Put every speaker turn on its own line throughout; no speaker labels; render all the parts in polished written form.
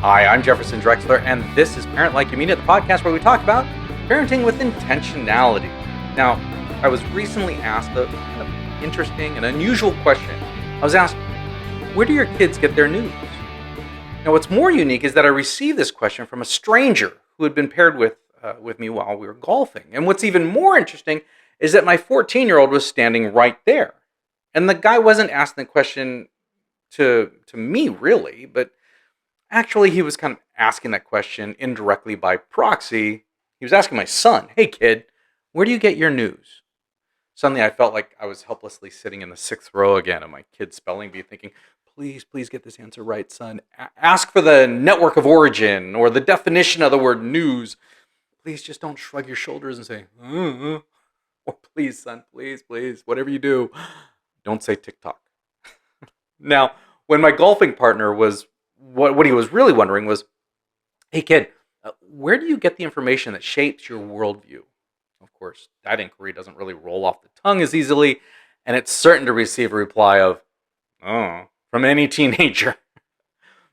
Hi, I'm Jefferson Drexler, and this is Parent Like You Mean It, the podcast where we talk about parenting with intentionality. Now, I was recently asked a kind of interesting and unusual question. I was asked, where do your kids get their news? Now, what's more unique is that I received this question from a stranger who had been paired with me while we were golfing. And what's even more interesting is that my 14-year-old was standing right there. And the guy wasn't asking the question to me, really, but actually, he was kind of asking that question indirectly by proxy. He was asking my son, hey, kid, where do you get your news? Suddenly, I felt like I was helplessly sitting in the sixth row again of my kid's spelling bee thinking, please get this answer right, son. Ask for the network of origin or the definition of the word news. Please just don't shrug your shoulders and say, or please, son, please, whatever you do, don't say TikTok. Now, when my golfing partner was what he was really wondering was, hey, kid, where do you get the information that shapes your worldview? Of course, that inquiry doesn't really roll off the tongue as easily, and it's certain to receive a reply of, oh, from any teenager.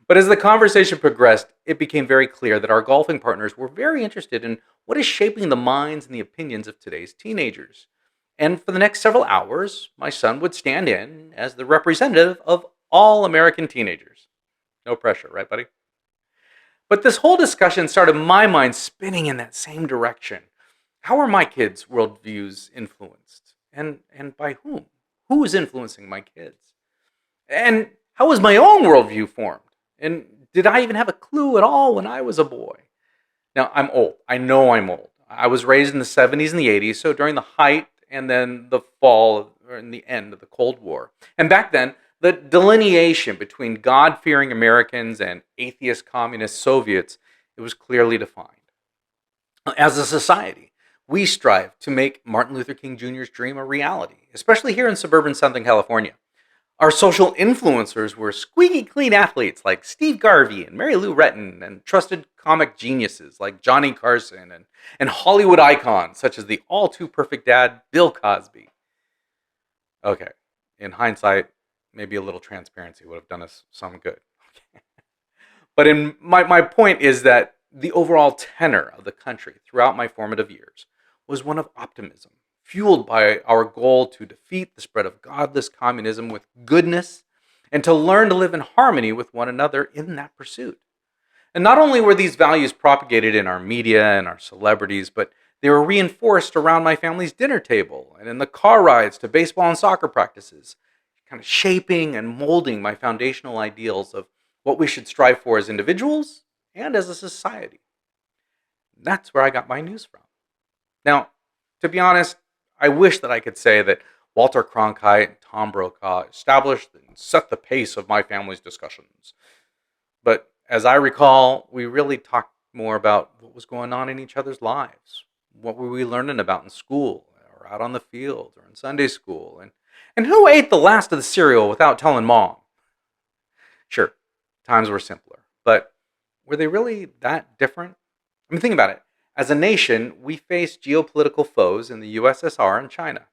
But as the conversation progressed, it became very clear that our golfing partners were very interested in what is shaping the minds and the opinions of today's teenagers. And for the next several hours, my son would stand in as the representative of all American teenagers. No pressure, right, buddy? But this whole discussion started my mind spinning in that same direction. How are my kids' worldviews influenced? And by whom? Who is influencing my kids? And how was my own worldview formed? And did I even have a clue at all when I was a boy? Now, I'm old. I know I'm old. I was raised in the 70s and the 80s, so during the height and then the fall or in the end of the Cold War. And back then, the delineation between God-fearing Americans and atheist communist Soviets, it was clearly defined. As a society, we strive to make Martin Luther King Jr.'s dream a reality, especially here in suburban Southern California. Our social influencers were squeaky clean athletes like Steve Garvey and Mary Lou Retton, and trusted comic geniuses like Johnny Carson, and Hollywood icons such as the all-too-perfect dad, Bill Cosby. Okay, in hindsight, maybe a little transparency would have done us some good. But my point is that the overall tenor of the country throughout my formative years was one of optimism, fueled by our goal to defeat the spread of godless communism with goodness and to learn to live in harmony with one another in that pursuit. And not only were these values propagated in our media and our celebrities, but they were reinforced around my family's dinner table and in the car rides to baseball and soccer practices, kind of shaping and molding my foundational ideals of what we should strive for as individuals and as a society. That's where I got my news from. Now, to be honest, I wish that I could say that Walter Cronkite and Tom Brokaw established and set the pace of my family's discussions. But as I recall, we really talked more about what was going on in each other's lives. What were we learning about in school or out on the field or in Sunday school? And who ate the last of the cereal without telling mom? Sure, times were simpler, but were they really that different? I mean, think about it. As a nation, we faced geopolitical foes in the USSR and China.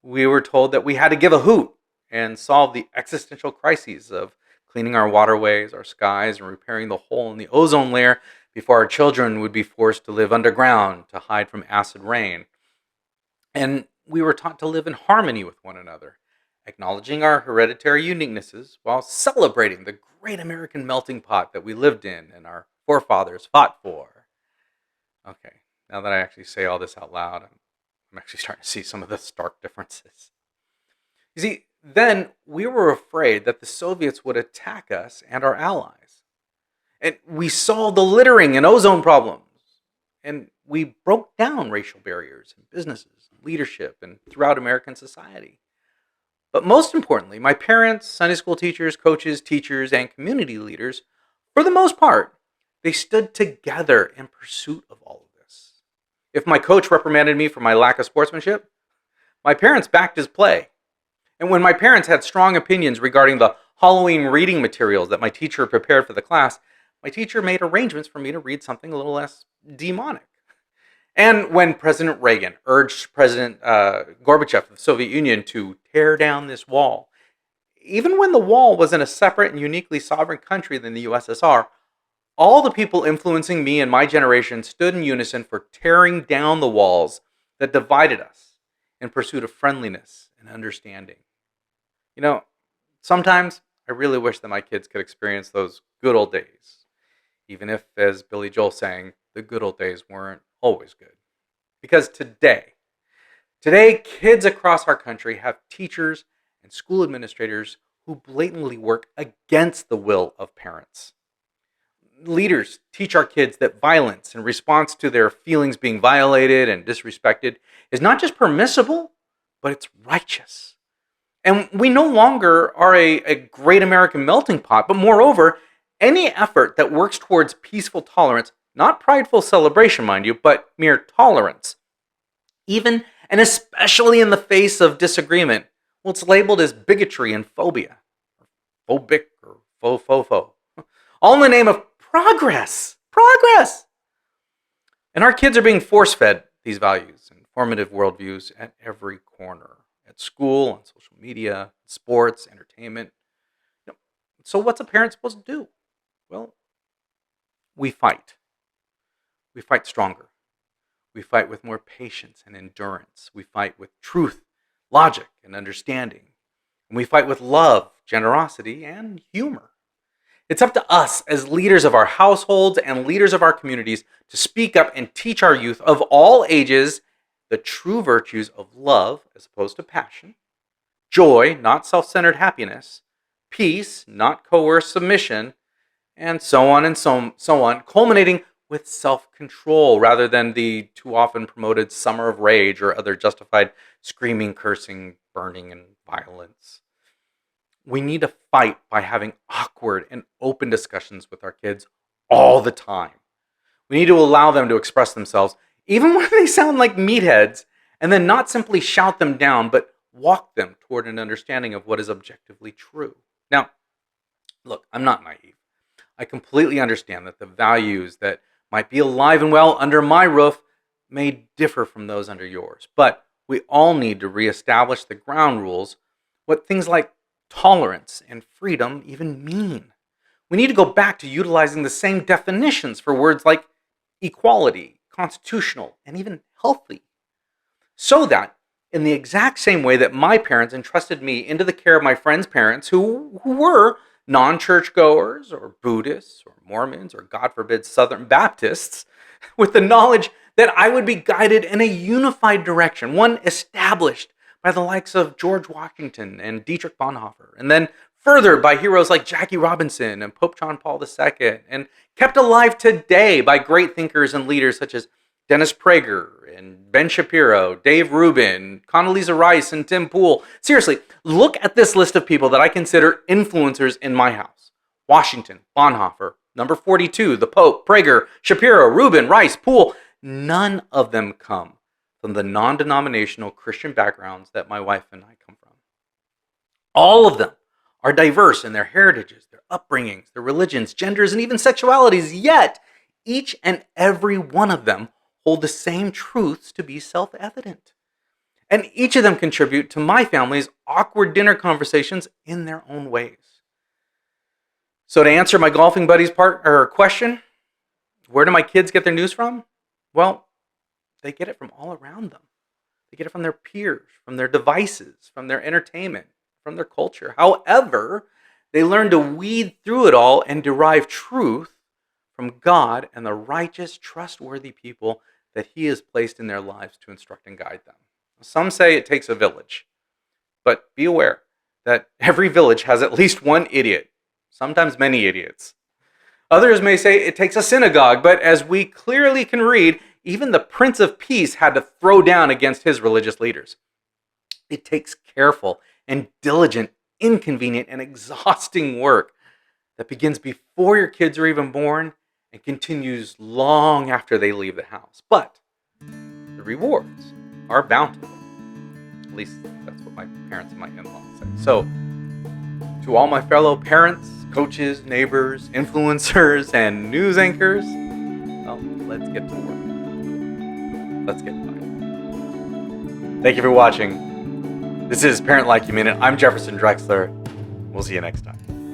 We were told that we had to give a hoot and solve the existential crises of cleaning our waterways, our skies, and repairing the hole in the ozone layer before our children would be forced to live underground to hide from acid rain. And we were taught to live in harmony with one another, acknowledging our hereditary uniquenesses while celebrating the great American melting pot that we lived in and our forefathers fought for. Okay, now that I actually say all this out loud, I'm actually starting to see some of the stark differences. You see, then we were afraid that the Soviets would attack us and our allies. And we solved the littering and ozone problems. And we broke down racial barriers in businesses, leadership, and throughout American society. But most importantly, my parents, Sunday school teachers, coaches, teachers, and community leaders, for the most part, they stood together in pursuit of all of this. If my coach reprimanded me for my lack of sportsmanship, my parents backed his play. And when my parents had strong opinions regarding the Halloween reading materials that my teacher prepared for the class, my teacher made arrangements for me to read something a little less demonic. And when President Reagan urged President Gorbachev of the Soviet Union to tear down this wall, Even when the wall was in a separate and uniquely sovereign country than the USSR, all the people influencing me and my generation stood in unison for tearing down the walls that divided us in pursuit of friendliness and understanding. You know, sometimes I really wish that my kids could experience those good old days, even if, as Billy Joel sang, the good old days weren't always good. Because today, kids across our country have teachers and school administrators who blatantly work against the will of parents. Leaders teach our kids that violence in response to their feelings being violated and disrespected is not just permissible, but it's righteous. And we no longer are a great American melting pot, but moreover, any effort that works towards peaceful tolerance, not prideful celebration, mind you, but mere tolerance, even and especially in the face of disagreement, well, it's labeled as bigotry and phobia, phobic or faux, all in the name of progress. And our kids are being force-fed these values and formative worldviews at every corner, at school, on social media, sports, entertainment. So what's a parent supposed to do? Well, we fight. We fight stronger. We fight with more patience and endurance. We fight with truth, logic, and understanding. And we fight with love, generosity, and humor. It's up to us as leaders of our households and leaders of our communities to speak up and teach our youth of all ages the true virtues of love as opposed to passion, joy, not self-centered happiness, peace, not coerced submission, and so on and so on, culminating with self-control rather than the too often promoted summer of rage or other justified screaming, cursing, burning, and violence. We need to fight by having awkward and open discussions with our kids all the time. We need to allow them to express themselves, even when they sound like meatheads, and then not simply shout them down, but walk them toward an understanding of what is objectively true. Now, look, I'm not naive. I completely understand that the values that might be alive and well under my roof may differ from those under yours, but we all need to reestablish the ground rules, what things like tolerance and freedom even mean. We need to go back to utilizing the same definitions for words like equality, constitutional, and even healthy. So that, in the exact same way that my parents entrusted me into the care of my friends' parents who were non-churchgoers or Buddhists or Mormons or, God forbid, Southern Baptists, with the knowledge that I would be guided in a unified direction, one established by the likes of George Washington and Dietrich Bonhoeffer, and then furthered by heroes like Jackie Robinson and Pope John Paul II, and kept alive today by great thinkers and leaders such as Dennis Prager and Ben Shapiro, Dave Rubin, Condoleezza Rice, and Tim Pool. Seriously, look at this list of people that I consider influencers in my house. Washington, Bonhoeffer, number 42, the Pope, Prager, Shapiro, Rubin, Rice, Pool. None of them come from the non-denominational Christian backgrounds that my wife and I come from. All of them are diverse in their heritages, their upbringings, their religions, genders, and even sexualities, yet each and every one of them hold the same truths to be self-evident. And each of them contribute to my family's awkward dinner conversations in their own ways. So to answer my golfing buddy's question, where do my kids get their news from? Well, they get it from all around them. They get it from their peers, from their devices, from their entertainment, from their culture. However, they learn to weed through it all and derive truth from God and the righteous, trustworthy people that He has placed in their lives to instruct and guide them. Some say it takes a village, but be aware that every village has at least one idiot, sometimes many idiots. Others may say it takes a synagogue, but as we clearly can read, even the Prince of Peace had to throw down against his religious leaders. It takes careful and diligent, inconvenient, and exhausting work that begins before your kids are even born and continues long after they leave the house. But the rewards are bountiful. At least that's what my parents and my in-laws say. So, to all my fellow parents, coaches, neighbors, influencers, and news anchors, well, let's get to work. Let's get fired. Thank you for watching. This is Parent Like You Mean It. I'm Jefferson Drexler. We'll see you next time.